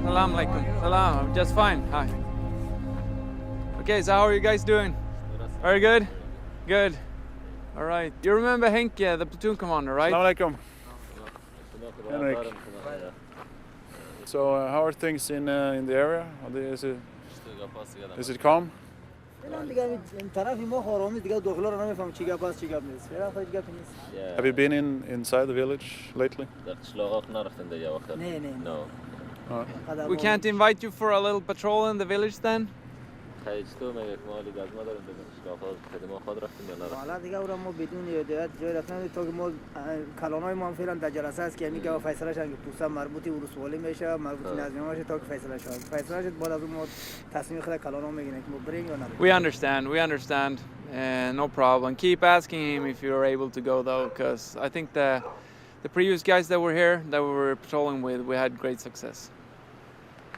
Salam alaikum. Salam. I'm just fine. Hi. Okay, so how are you guys doing? Very good? Good. All right. You remember Henke, the platoon commander, right? Salam alaikum. Henrik. So how are things in the area? Is it calm? Have you been inside the village lately? No. We can't invite you for a little patrol in the village then? حالا دیگه اون ما بدون هدایت جای رفتن تا که ما کلانای ما هم فعلا در جلسه است که میگه فیصله شد که پوسا مربوطی ورسوالی میشه مربوطی نظامی میشه تا که فیصله شد فیصله شد بعد از اون ما تصمیم خود کلانا میگیریم که ما بریم یا نریم. We understand. No problem. Keep asking him if you're able to go though, because I think the previous guys that were here that we were patrolling with, we had great success.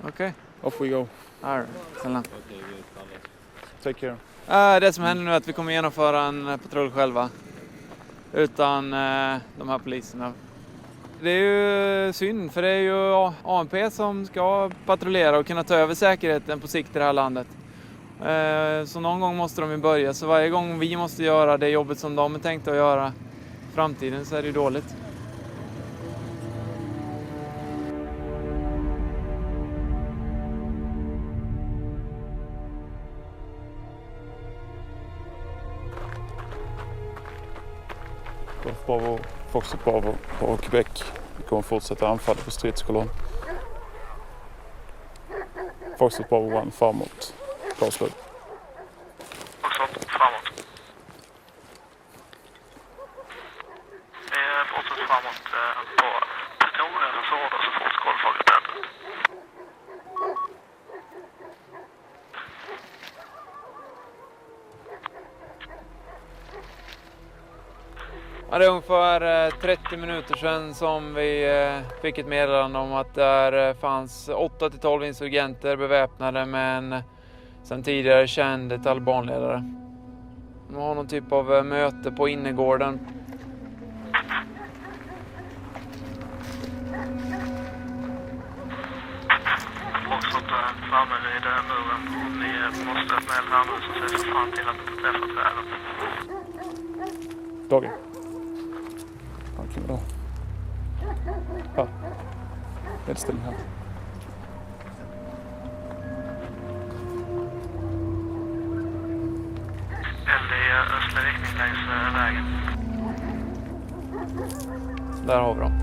Okay. Off we go. All right. Salam. Take care. Det som händer nu är att vi kommer genomföra en patrull själva. Utan de här poliserna. Det är ju synd, för det är ju ANP som ska patrullera och kunna ta över säkerheten på sikt i det här landet. Så någon gång måste de ju börja. Så varje gång vi måste göra det jobbet som de är tänkta att göra i framtiden så är det ju dåligt. Bravo, Foxtrot Bravo på Quebec. Vi kommer fortsätta anfalla på stridskolonn. Foxtrot Bravo 1 framåt. Klarslöjd. Foxtrot framåt. Fortsätt framåt på plutonens order så fort skålfaget äter. Ja, det är ungefär 30 minuter sedan som vi fick ett meddelande om att där fanns 8-12 insurgenter beväpnade med en sedan tidigare känd talibanledare. De har någon typ av möte på innergården. Foxtrot framme vid muren. Ni måste öppna eld här nu så ser för fan till att träffa trädet. Dagen. Då. Här. Eldställning här. Eld i östlig riktning längs vägen. Där har vi dem.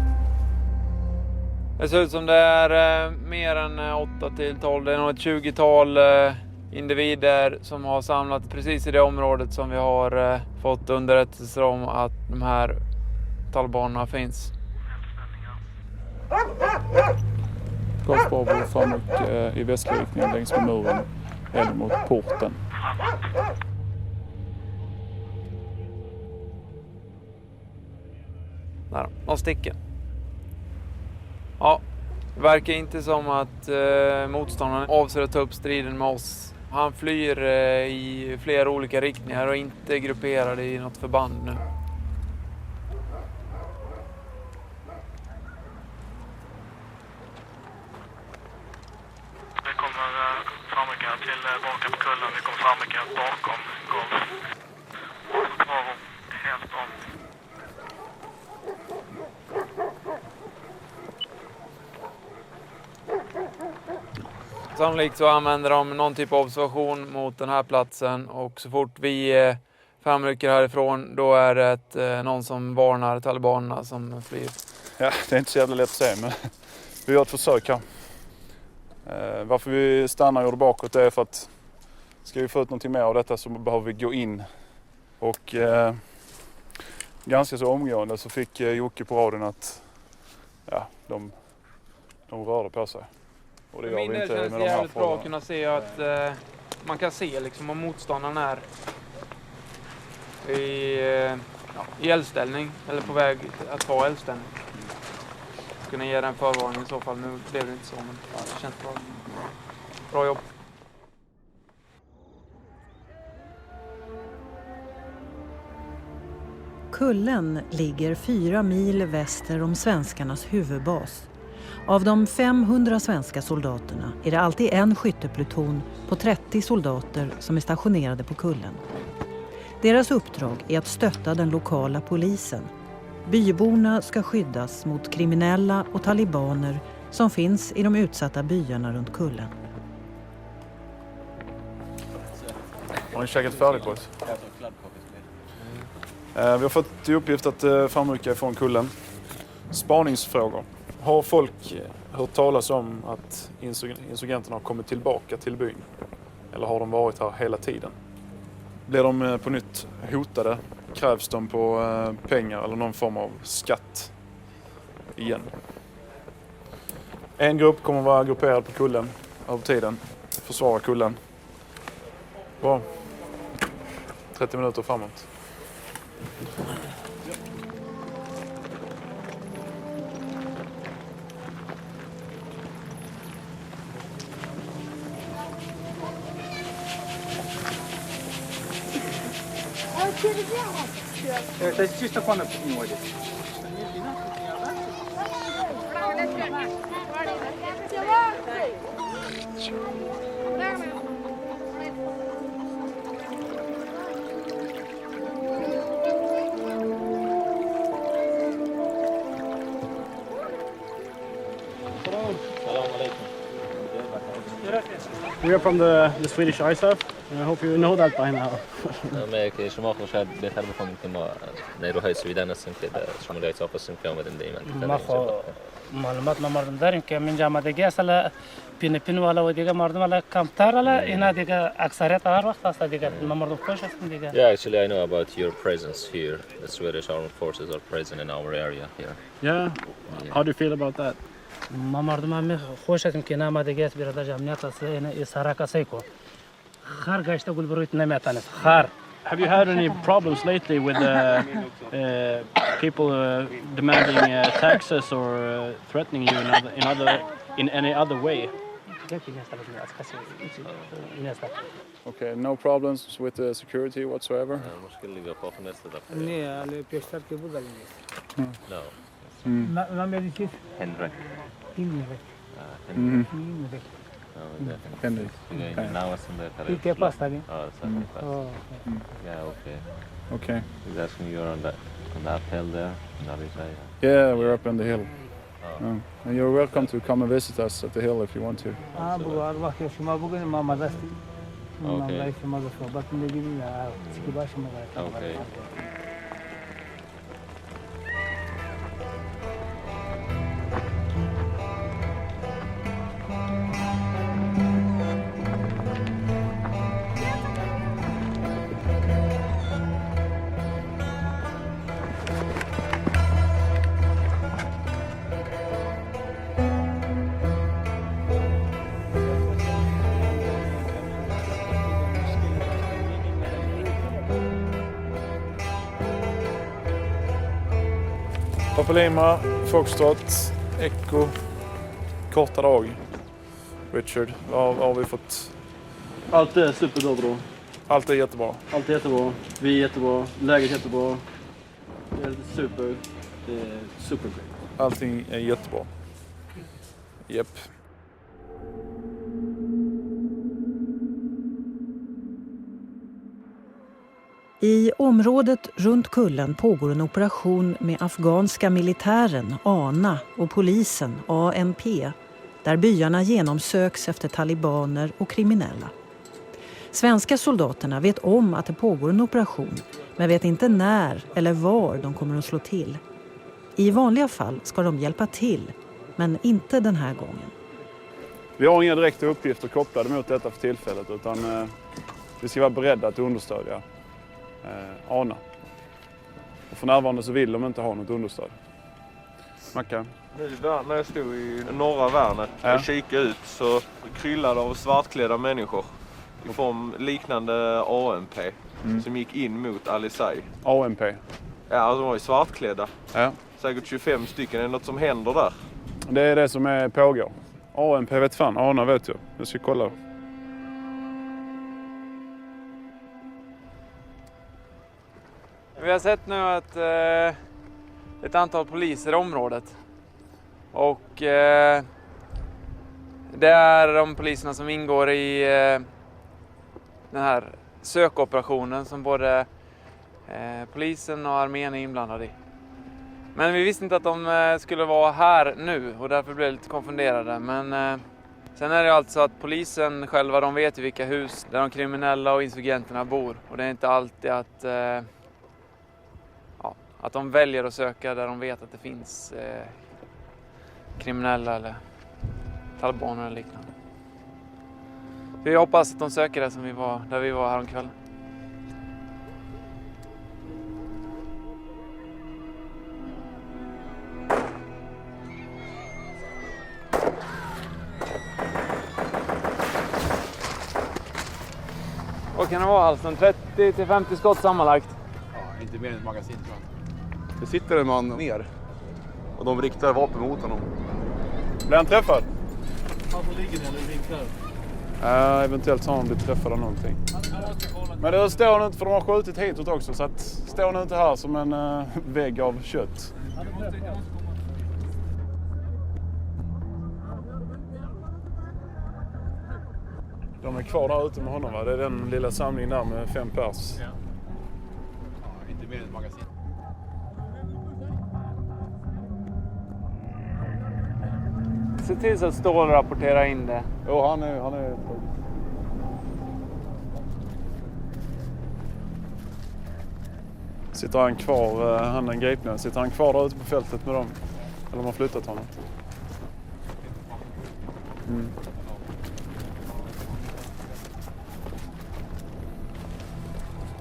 Det ser ut som det är mer än 8-12. Det är nog ett 20-tal individer som har samlat precis i det området som vi har fått underrättelser om att de här talibanerna finns. Golf Bravo framåt i västlig riktning längs med muren eller mot porten. Där, de sticker. Ja, det verkar inte som att motståndaren avser att ta upp striden med oss. Han flyr i flera olika riktningar och inte grupperad i något förband nu. Vi kommer framrycka till bakom på kullen. Vi kommer framrycka bakom golf. Bravo, helt om. Sannolikt så använder de någon typ av observation mot den här platsen och så fort vi framrycker härifrån, då är det någon som varnar talibanerna som flyr. Ja, det är inte så jävla lätt att säga, men vi gör ett försök här. Varför vi stannar och går bakåt är för att ska vi få ut någonting mer av detta så behöver vi gå in. Och ganska så omgående så fick Jocke på radion att de rörde på sig. Och det gör vi inte med de här jävligt bra att kunna se att man kan se liksom om motståndaren är i eldställning eller på väg att ta eldställning. Kunna ge den förvarning i så fall. Nu blev det inte så, men det känns bra. Bra jobb. Kullen ligger 4 mil väster om svenskarnas huvudbas. Av de 500 svenska soldaterna är det alltid en skyttepluton på 30 soldater som är stationerade på Kullen. Deras uppdrag är att stötta den lokala polisen. Byborna ska skyddas mot kriminella och talibaner som finns i de utsatta byarna runt Kullen. Har ni käkat färdigt på oss? Vi har fått till uppgift att framrycka ifrån Kullen. Spaningsfrågor. Har folk hört talas om att insurgenterna har kommit tillbaka till byn? Eller har de varit här hela tiden? Blir de på nytt hotade? Krävs de på pengar eller någon form av skatt igen? En grupp kommer att vara grupperad på Kullen över tiden. Försvara Kullen. Bra. 30 minuter framåt. Это чисто пана не водит. We are from the Swedish ISAF, and I hope you know that by now. شما خوشحال بهتر بفهمید که ما نیروهای سویدن هستیم که در شمالی ایتاف هستیم که آمدیم به این منطقه. ما خو معلومات ما مردم داریم که من آمدگی اصلا پین والا و دیگه مردم والا کمتر والا اینا دیگه اکثریت هر وقت هست دیگه ما مردم خوش هستیم دیگه. Yeah, actually I know about your presence here. The Swedish armed forces are present in our area here. Yeah. How do you feel about that? ما مردم هم خوش هستیم که آمدگی است برادر جمعیت است این اسارا سیکو. خر گشته گل برویت نمیتونه خر. Have you had any problems lately with people demanding taxes or threatening you in any other way? Okay, no problems with the security whatsoever? No. Henrik. ¿Qué pasa? Yeah, okay. Okay. He's asking you on that hill there. Yeah, we're up on the hill. And you're welcome to come and visit us at the hill if you want to. Okay. Papa Lima, Foxtrot, Echo, korta dag. Richard, vad har vi fått? Allt är superbra, bro. Allt är jättebra. Allt är jättebra. Vi är jättebra. Läget är jättebra. Det är super. Det är superbra. Allting är jättebra. Japp. I området runt Kullen pågår en operation med afghanska militären, ANA, och polisen, AMP, där byarna genomsöks efter talibaner och kriminella. Svenska soldaterna vet om att det pågår en operation, men vet inte när eller var de kommer att slå till. I vanliga fall ska de hjälpa till, men inte den här gången. Vi har inga direkta uppgifter kopplade mot detta för tillfället, utan vi ska vara beredda att understödja ANA. Och för närvarande så vill de inte ha något understöd. Macka? Nu när jag stod i norra värnet och kikade ut så kryllade av svartklädda människor i form liknande AMP som gick in mot ZAYI. AMP? Ja, alltså de var ju svartklädda. Ja. Säkert 25 stycken. Är det något som händer där? Det är det som pågår. AMP vet fan, ANA vet jag. Jag ska kolla. Vi har sett nu att ett antal poliser i området. Och det är de poliserna som ingår i den här sökoperationen som både polisen och armén är inblandade i. Men vi visste inte att de skulle vara här nu och därför blev jag lite konfunderade. Men sen är det alltså att polisen själva, de vet ju vilka hus där de kriminella och insurgenterna bor. Och det är inte alltid att de väljer att söka där de vet att det finns kriminella eller talibaner eller liknande. Vi hoppas att de söker det som där vi var häromkvällen. Vad kan det vara, alltså 30-50 skott sammanlagt? Ja, inte mer än ett magasin tror jag. Det sitter en man ner och de riktar vapen mot honom. Blir han träffad? Han ligger ner och vinklar. Eventuellt har han blivit träffad av någonting. Men det står nu inte, för de har skjutit hitåt också, så att står nu inte här som en vägg av kött. De är kvar där ute med honom, va? Det är den lilla samlingen där med 5 pers. Ja. Ja, inte mer än ett magasin. Se till så att Stål rapporterar in det. Jo, han är... Sitter han kvar, han den gripna, sitter han kvar där ute på fältet med dem? Eller har man flyttat honom? Mm.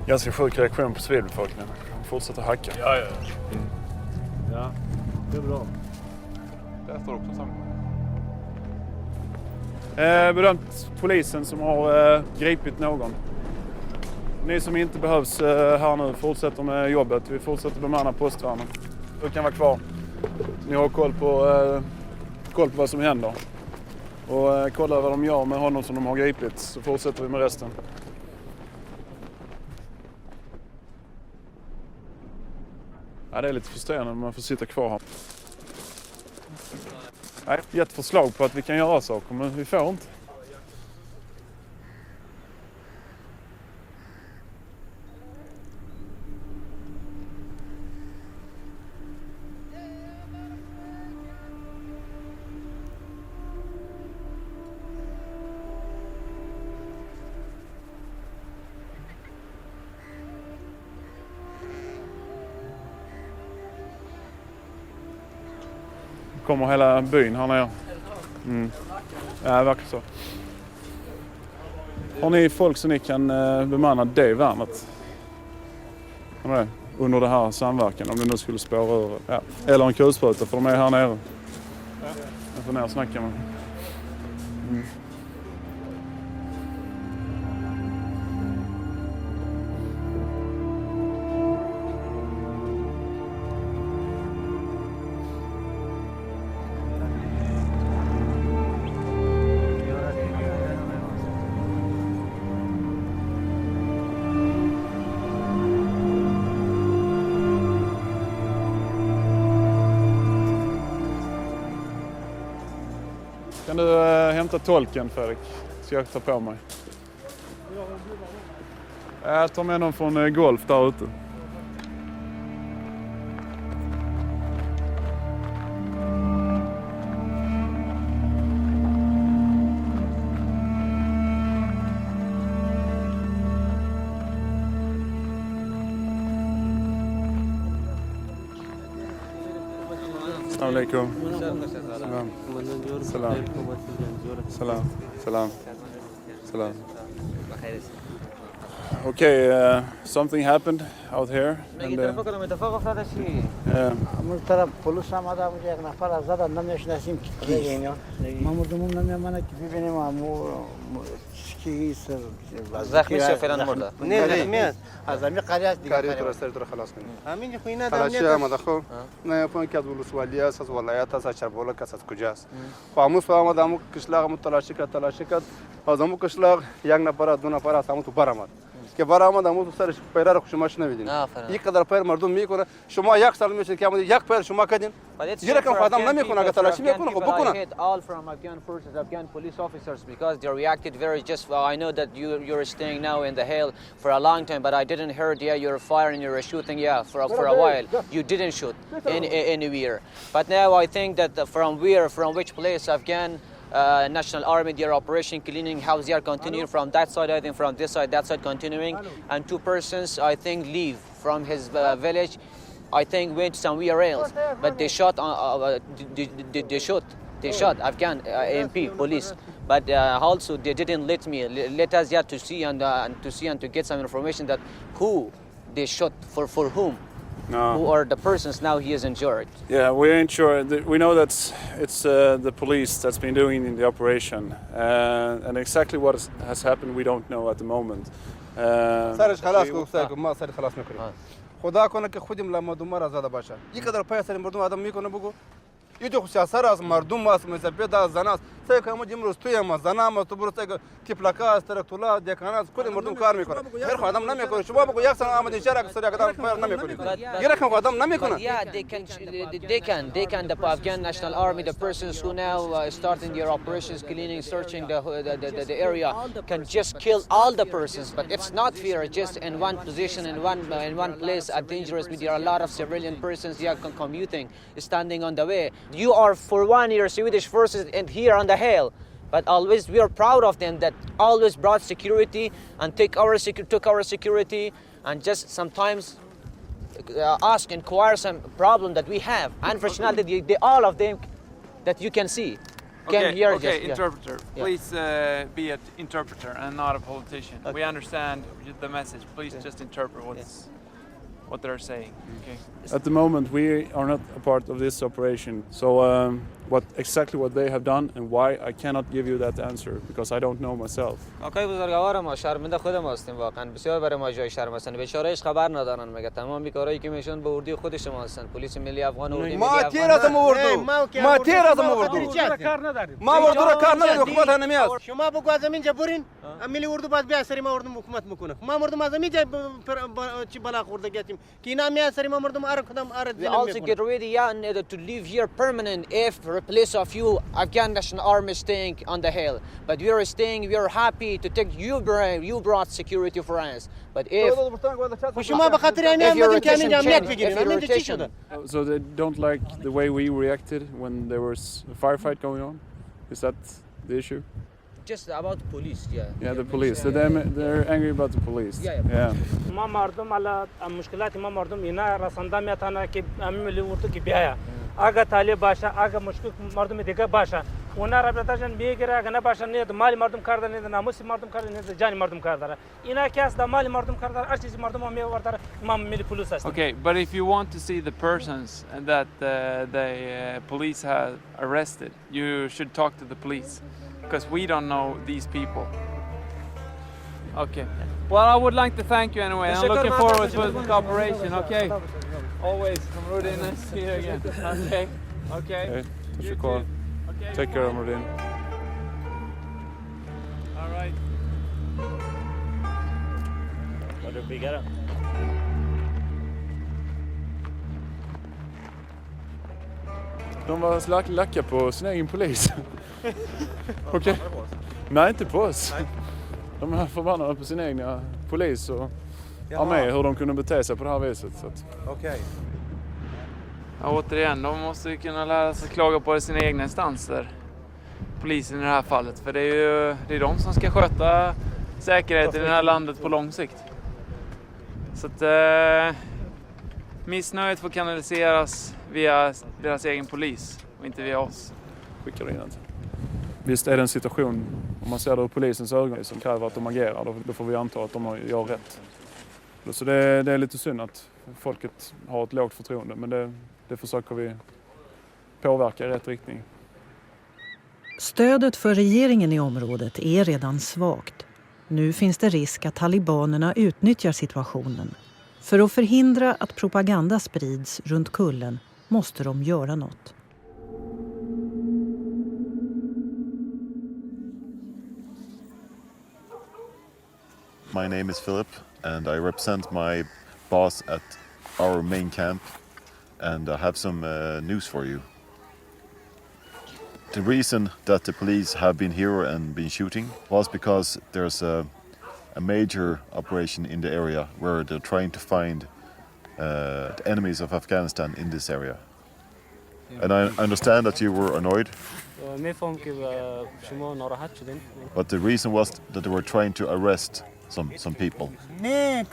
Ganska sjuk reaktion på civilbefolkningen. Fortsätter hacka. Ja. Mm. Ja, det är bra. Där står också samma. Bedömt polisen som har gripit någon. Ni som inte behövs här nu fortsätter med jobbet. Vi fortsätter bemanna postvärnen. Du kan vara kvar. Ni har koll på vad som händer. Och kolla vad de gör med honom som de har gripit, så fortsätter vi med resten. Ja, det är lite frustrerande när man får sitta kvar här. Jag har gett förslag på att vi kan göra saker, men vi får inte. Kommer hela byn här nere. Mm. Ja, det verkar så. Har ni folk som ni kan bemanna det värnet? Under det här samverkan, om det nu skulle spåra ur. Ja. Eller en kulspruta, för de är här nere. Jag får ner och snacka med. Mm. Kan du hämta tolken, Fredrik? Ska jag ta på mig? Jag tar med någon från golf där ute. alaikum. Salam. Salam. Salam. Salam. Okay, something happened out here. And, من طرف پلیس آمده بود یک نفر از زدن نمیشناسیم کی ما مردمون نمیامنه که ببینیم کی زخمی شد فعلا مرده نه میاد از همین قریه دیگه کاری تو سر تو خلاص کنیم همین خوینه خلاصی آمده خو نه پون که از ولسوالی است از ولایت است از چربولک است از کجاست خو همون فهمد همون کشلاق مو تلاشی کرد از همون کشلاق یک نفر دو نفر از همون تو برآمد که برآمد همون سرش پیرا رو شماش نمیدین یک قدر پیر مردم میکنه شما یک سال میشه که یک پیر شما کردین یه رقم خدام نمیکنه اگه تلاشی میکنه خب بکنه all from Afghan forces Afghan police officers because they reacted very just well, I know that you're staying now in the hill for a long time but I didn't heard you're firing you're shooting for a while you didn't shoot anywhere but now I think that from which place Afghan National Army, their operation cleaning house, they are continuing from that side, I think from this side, that side continuing. And two persons, I think, leave from his village, I think went somewhere else. But they shot, they shot Afghan MP, police. But also they didn't let us yet to see and to get some information that who they shot for whom. No. Who are the persons now he is injured? Yeah, we ain't sure. We know that it's the police that's been doing in the operation, and exactly what has happened we don't know at the moment. سرش خلاص گفتم ما سر خلاص میکنیم خدا کنه که خودیم لامدوم را زده باشه یک قدر پای سر مردم آدم میکنه بگو یه جو سر از مردم است مسافت از زناست سه کامو امروز توی ما زنام تو برو سه تیپلاکا است ترکتولا دکانات کل مردم کار میکنه غیر خودم نمیکنه شما بگو یک سال آمد شهر سر یک قدم نمیکنه یه رقم خودم نمیکنه Yeah, they can the Afghan National Army, the persons who now starting their operations, cleaning, searching the area, can just kill all the persons. But it's not fair. Just in one position, in one place, at dangerous. There are a lot of civilian persons here commuting, standing on the way. You are for 1 year Swedish forces and here on the hill. But always we are proud of them that always brought security and took our security and just sometimes ask and inquire some problem that we have. Unfortunately, all of them that you can see can hear. Okay, interpreter. Please be an interpreter and not a politician. Okay. We understand the message. Please just interpret what they're saying. Okay. At the moment, we are not a part of this operation. So, exactly what they have done and why, I cannot give you that answer because I don't know myself. آقای بزرگوار ما شرمنده خودم هستیم واقعا بسیار برای ما جای شرم هستن بیچاره‌اش خبر ندارن مگه تمام کارهایی که میشون به اردی خودش ما هستن پلیس ملی افغان اردی ملی افغان ما تیر از ما اردو را کار نداریم حکومت نمیاد شما بگو از زمین جبرین ملی اردو باز بیا سری ما اردو حکومت میکنه ما مردم از زمین چی بلا خورده گفتیم که اینا میاد سری ما مردم کدام We also get ready to live here permanent if replace of you Afghan National Army staying on the hill. But we are staying, we are happy to take you brought security for us. But if So they don't like the way we reacted when there was a firefight going on? Is that the issue? Just about the police, Yeah, the police. They're angry about the police. Yeah. ما مردم على مشکلات ما مردم اینا رسانده میتونه که همین ملی اردو که بیایا اگه طالب باشه اگه مشکل مردم دیگه باشه اونا را براتشان میگیره اگه نباشه نه مال مردم کار داره نه ناموس مردم کار داره نه جان مردم کار داره اینا که است مال مردم کار داره هر چیز مردم میورداره ما ملی پلیس است. Okay, but if you want to see the persons that the police have arrested, you should talk to the police because we don't know these people. Okay. Well, I would like to thank you anyway. I'm looking forward to the cooperation. Okay. Always. Rudin, nice to see you again. Okay. Okay. Hey, You too. Okay. Take care, Rudin. All right. Vad du bygger? De var lacka på sin egen polis. Okej. Nej, inte på oss. De är förbannade på sin egna polis och armé, hur de kunde bete sig på det här viset. Okej. Ja, återigen, de måste ju kunna lära sig klaga på sina egna instanser. Polisen i det här fallet. För det är de som ska sköta säkerheten i det här landet på lång sikt. Så att Missnöjet får kanaliseras via deras egen polis och inte via oss. Skickar in det. Visst är det en situation, om man ser det ur polisens ögon, som kräver att de agerar, då får vi anta att de gör rätt. Så det är lite synd att folket har ett lågt förtroende, men det försöker vi påverka i rätt riktning. Stödet för regeringen i området är redan svagt. Nu finns det risk att talibanerna utnyttjar situationen. För att förhindra att propaganda sprids runt kullen måste de göra något. My name is Philip and I represent my boss at our main camp, and I have some news for you. The reason that the police have been here and been shooting was because there's a major operation in the area where they're trying to find the enemies of Afghanistan in this area. And I understand that you were annoyed. But the reason was that they were trying to arrest some people. I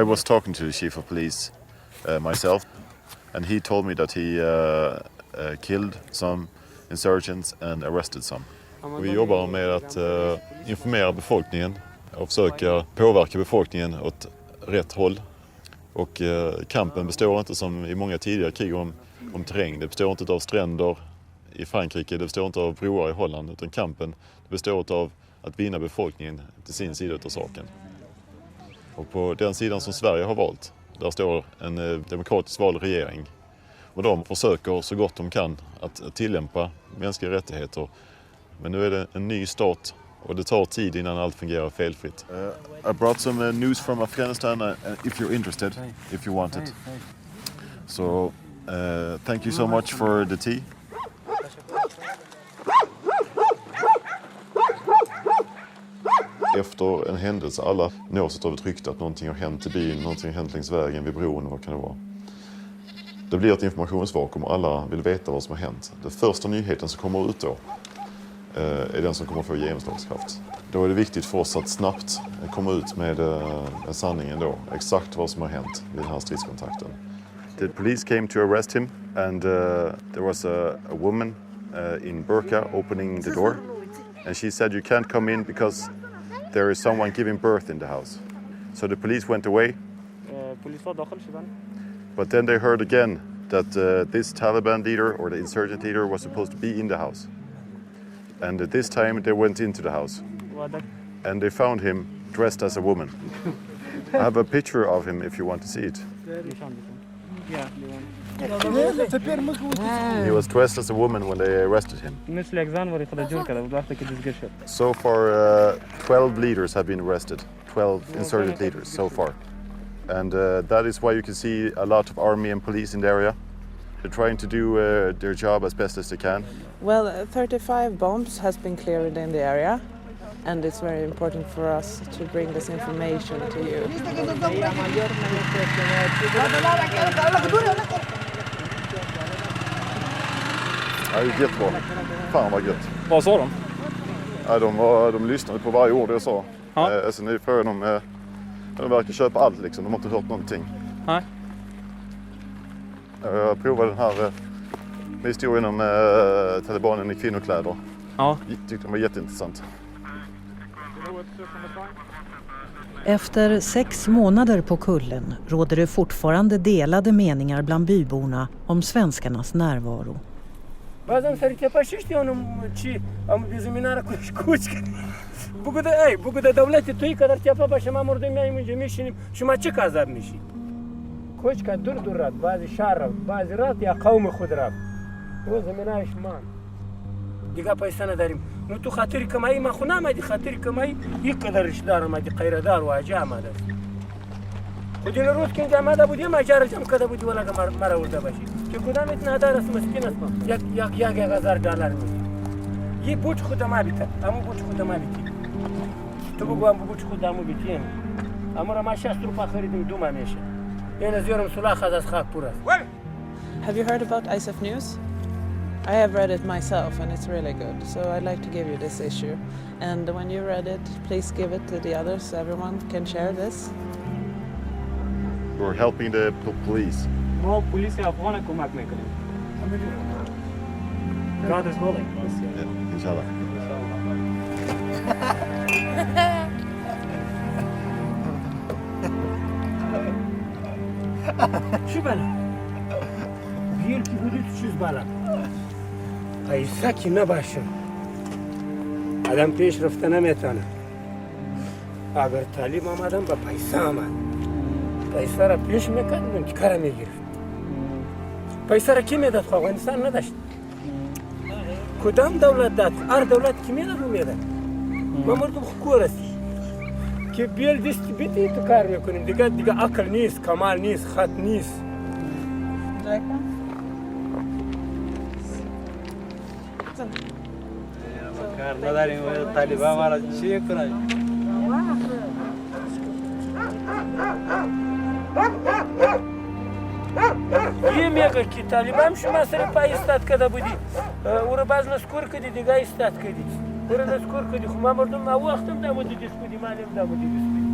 was talking to the chief of police myself, and he told me that he killed some insurgents and arrested some. Vi jobbar med att informera befolkningen och försöka påverka befolkningen åt rätt håll. Och kampen består inte som i många tidigare krig om terräng. Det består inte av stränder i Frankrike, det består inte av broar i Holland, utan kampen består av att vinna befolkningen till sin sida av saken. Och på den sidan som Sverige har valt, där står en demokratiskt vald regering. Och de försöker så gott de kan att tillämpa mänskliga rättigheter. Men nu är det en ny stat och det tar tid innan allt fungerar felfritt. I brought some news from Afghanistan if you're interested, if you want it. So thank you so much for the tea. Efter en händelse, alla nås av ett rykte att någonting har hänt i byn, någonting har hänt längs vägen vid bron, vad kan det vara? Det blir ett informationsvakuum och alla vill veta vad som har hänt. Den första nyheten som kommer ut då är den som kommer få genomslagskraft. Då är det viktigt för oss att snabbt komma ut med sanningen då, exakt vad som har hänt vid den här stridskontakten. The police came to arrest him and there was a woman in burqa opening the door, and she said you can't come in because there is someone giving birth in the house. So the police went away. But then they heard again that this Taliban leader or the insurgent leader was supposed to be in the house. And this time they went into the house. And they found him dressed as a woman. I have a picture of him if you want to see it. He was dressed as a woman when they arrested him. So far 12 leaders have been arrested. 12 insurgent leaders so far. And that is why you can see a lot of army and police in the area. They're trying to do their job as best as they can. Well, 35 bombs has been cleared in the area, and it's very important for us to bring this information to you. Ja, det är jättebra. Fan vad gött. Vad sa de? Ja, de lyssnade på varje ord jag sa. Ja. Alltså nu får de verkar köpa allt liksom. De har inte hört någonting. Nej. Jag provade den här med historien om talibanen i kvinnokläder. Ja. Tyckte den var jätteintressant. Efter 6 månader på kullen råder det fortfarande delade meningar bland byborna om svenskarnas närvaro. کوچکا دور دور رفت بعضی شهر رفت بعضی رفت یا قوم خود رفت رو زمینایش مان دیگه پیسه نداریم نو تو خاطری کمایی ما خو نامدی خاطری کمایی یک قدرش دارم ادی قیردار و اجا آمده خودین روز که اینجا آمده بودیم اجار جمع کرده بودی ولی مرا ورده باشی که کدامت ندار است مسکین است یک $1000 میدی یه بوچ خود ما بیته امو بوچ خود ما بیتی تو بگو امو بوچ خود امو بیتیم امو را ما 60 روپا خریدیم دوم میشه این زیرم سلاح خد از خاک پر است Have you heard about ISAF News? I have read it myself and it's really good. So I'd like to give you this issue. And when you read it, please give it to the others so everyone can share this. We're helping the police. ما پلیس افغان کمک میکنیم. God is willing. Yeah, inshallah. چی بله؟ بیل که بودی تو چیز بله؟ پیسه که نباشه آدم پیش رفته نمیتونه. اگر تعلیم آمدم با پیسه آمد پیسه را پیش میکردم که کار میگرفت. پیسه را کی میداد؟ افغانستان نداشت. کدام دولت داد؟ هر دولت کی میداد و میداد. ما مردم خکور است که بیل دستی بیتی تو کار میکنیم. دیگه عقل نیست، کمال نیست، خط نیست. کار نداریم و طالبان ما را چی کنن؟ یه میگه که طالبان شما سر پای استاد کده بودی او را باز نسکور کدی دیگه استاد کدی او را نسکور کدی خب ما مردم او وقتم دامودی دست بودی مالیم دامودی دست بودی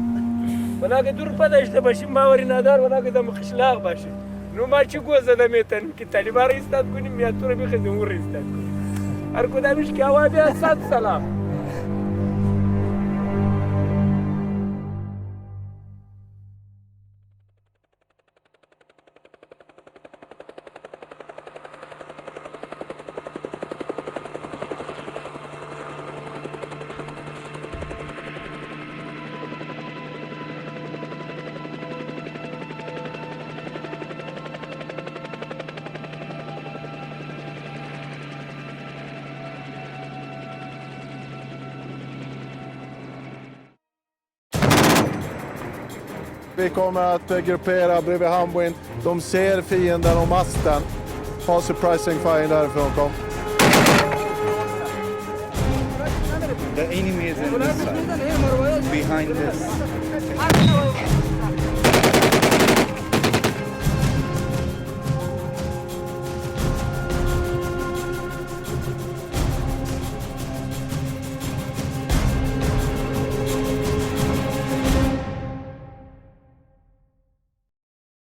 ولی اگه دور پداشته باشیم باوری ندار ولی اگه دام خشلاق باشه نو ما چی گوزه دمیتن که طالبان را استاد کنیم میاد تو را بخیزیم او را استاد کنیم هر کدامش که هوا بیاد صد سلام. Vi kommer att gruppera bredvid Hamwin. De ser fienden och masten. Ha surprising fire därifrån, kom. The enemy is in this side, behind this.